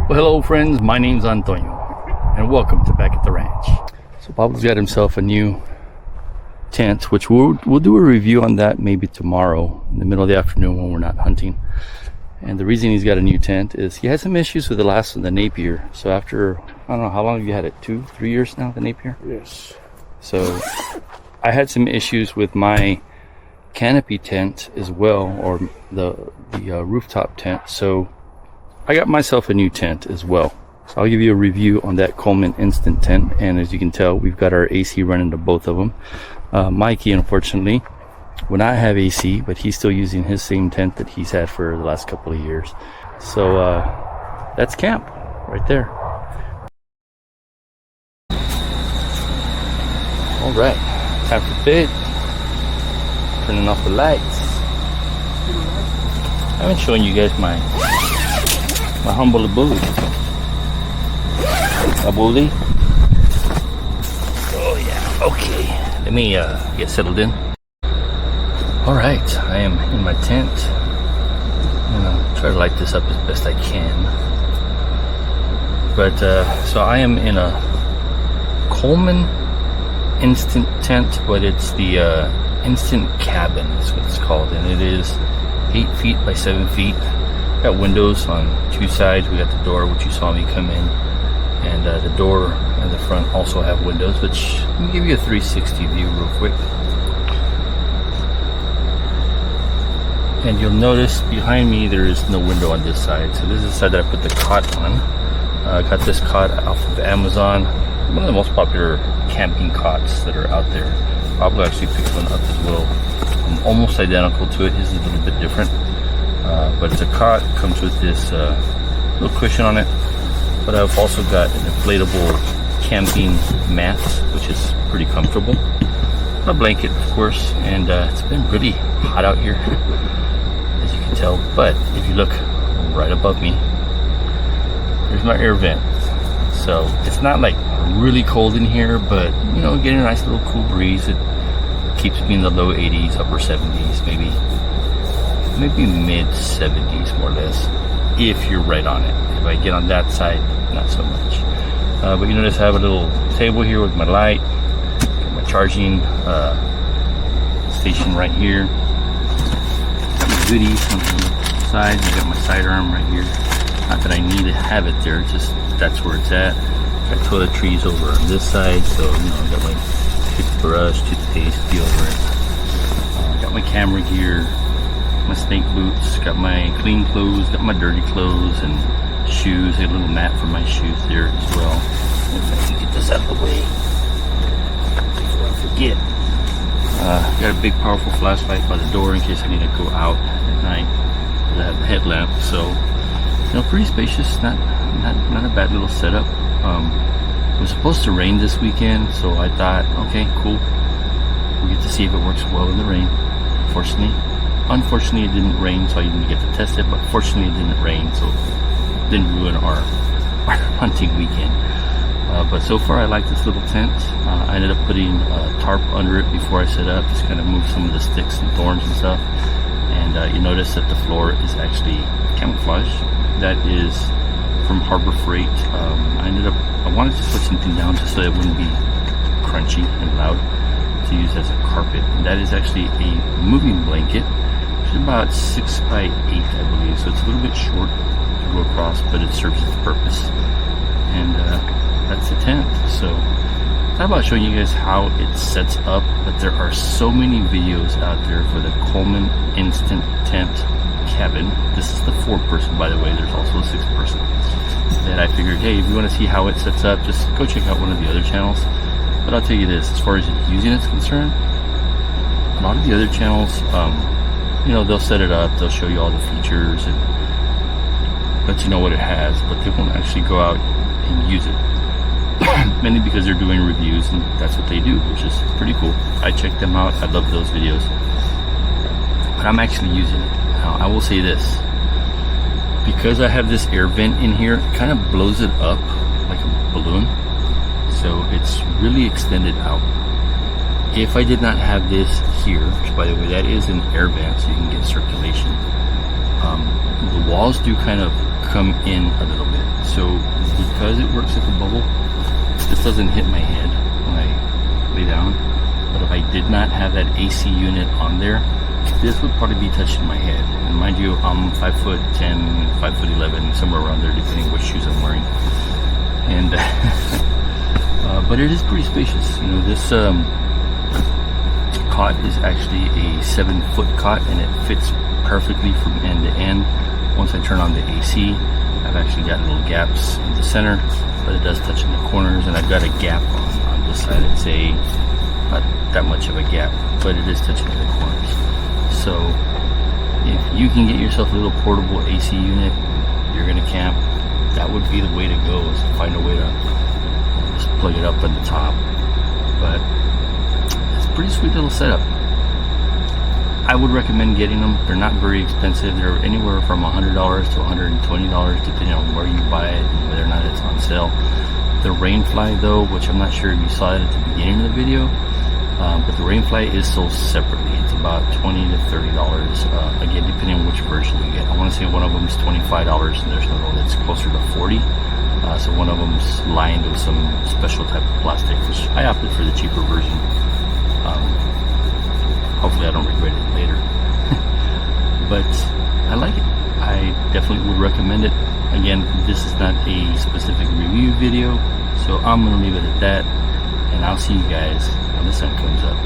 Well, hello friends, my name's Antonio and welcome to Back at the Ranch. So Pablo's got himself a new tent, which we'll do a review on that maybe tomorrow in the middle of the afternoon when we're not hunting. And the reason he's got a new tent is he had some issues with the last one, the Napier. So after, I don't know, how long have you had it? 2-3 years now, the Napier? Yes. So I had some issues with my canopy tent as well, or the rooftop tent. So I got myself a new tent as well. So I'll give you a review on that Coleman Instant tent. And as you can tell, we've got our AC running to both of them. Mikey, unfortunately, will not have AC, but he's still using his same tent that he's had for the last couple of years. So that's camp right there. All right, time for bed. Turning off the lights. I haven't shown you guys my humble abode. Abode? Oh yeah, okay. Let me get settled in. Alright, I am in my tent. I'm gonna try to light this up as best I can. But, so I am in a Coleman Instant tent, but it's the Instant Cabin is what it's called. And it is 8 feet by 7 feet. Got windows on 2 sides. We got the door, which you saw me come in, and the door and the front also have windows, which let me give you a 360 view real quick. And you'll notice behind me there is no window on this side. So this is the side that I put the cot on. I got this cot off of Amazon. One of the most popular camping cots that are out there. Pablo actually picked one up as well. Almost identical to it. His is a little bit different. But it's a cot, comes with this little cushion on it. But I've also got an inflatable camping mat, which is pretty comfortable. A blanket, of course, and it's been really hot out here, as you can tell. But if you look right above me, there's my air vent. So it's not like really cold in here, but you know, getting a nice little cool breeze. It keeps me in the low 80s, upper 70s, maybe mid 70s more or less, if you're right on it. If I get on that side, not so much. But you notice I have a little table here with my light, got my charging station right here, got my goodies on the side, I got my sidearm right here. Not that I need to have it there, just that's where it's at. Got toiletries over on this side, so you know, I got my toothbrush, toothpaste, deodorant. Got my camera gear, my snake boots, got my clean clothes, got my dirty clothes, and shoes. I got a little mat for my shoes there as well. If I can get this out of the way before I forget. Got a big powerful flashlight by the door in case I need to go out at night. I have a headlamp, so you know, pretty spacious. Not a bad little setup. It was supposed to rain this weekend, so I thought, okay, cool. We'll get to see if it works well in the rain. Unfortunately, it didn't rain, so I didn't get to test it. But fortunately, it didn't rain, so it didn't ruin our hunting weekend. But so far, I like this little tent. I ended up putting a tarp under it before I set up, just kind of move some of the sticks and thorns and stuff. And you notice that the floor is actually camouflage. That is from Harbor Freight. I wanted to put something down just so it wouldn't be crunchy and loud, to use as a carpet. And that is actually a moving blanket. It's about 6 by 8, I believe. So it's a little bit short to go across, but it serves its purpose. And that's the tent. So I thought about showing you guys how it sets up, but there are so many videos out there for the Coleman Instant Tent Cabin. This is the 4-person, by the way. There's also a 6-person. That I figured, hey, if you want to see how it sets up, just go check out one of the other channels. But I'll tell you this, as far as using it's concerned, a lot of the other channels, you know, they'll set it up, they'll show you all the features and let you know what it has, but they won't actually go out and use it. Mainly because they're doing reviews, and that's what they do, which is pretty cool. I check them out, I love those videos. But I'm actually using it. Now, I will say this, because I have this air vent in here, it kind of blows it up like a balloon. So it's really extended out. If I did not have this here, which by the way, that is an air vent, so you can get circulation. The walls do kind of come in a little bit, so because it works like a bubble, this doesn't hit my head when I lay down. But if I did not have that AC unit on there, this would probably be touching my head. And mind you, I'm 5'10", 5'11", somewhere around there, depending what shoes I'm wearing. And but it is pretty spacious. You know, this cot is actually a 7-foot cot, and it fits perfectly from end to end. Once I turn on the AC, I've actually got little gaps in the center, but it does touch in the corners, and I've got a gap on this side. It's not that much of a gap, but it is touching the corners. So if you can get yourself a little portable AC unit, you're gonna camp, that would be the way to go, is to find a way to just plug it up at the top. But it's a pretty sweet little setup. I would recommend getting them. They're not very expensive. They're anywhere from $100 to $120, depending on where you buy it and whether or not it's on sale. The Rainfly though, which I'm not sure if you saw it at the beginning of the video, but the Rainfly is sold separately. It's about $20 to $30, again, depending on which version you get. I want to say one of them is $25, and there's another one that's closer to $40. So one of them's lined with some special type of plastic, which I opted for the cheaper version. Hopefully I don't regret it later. But I like it. I definitely would recommend it. Again, this is not a specific review video, so I'm going to leave it at that. And I'll see you guys when the sun comes up.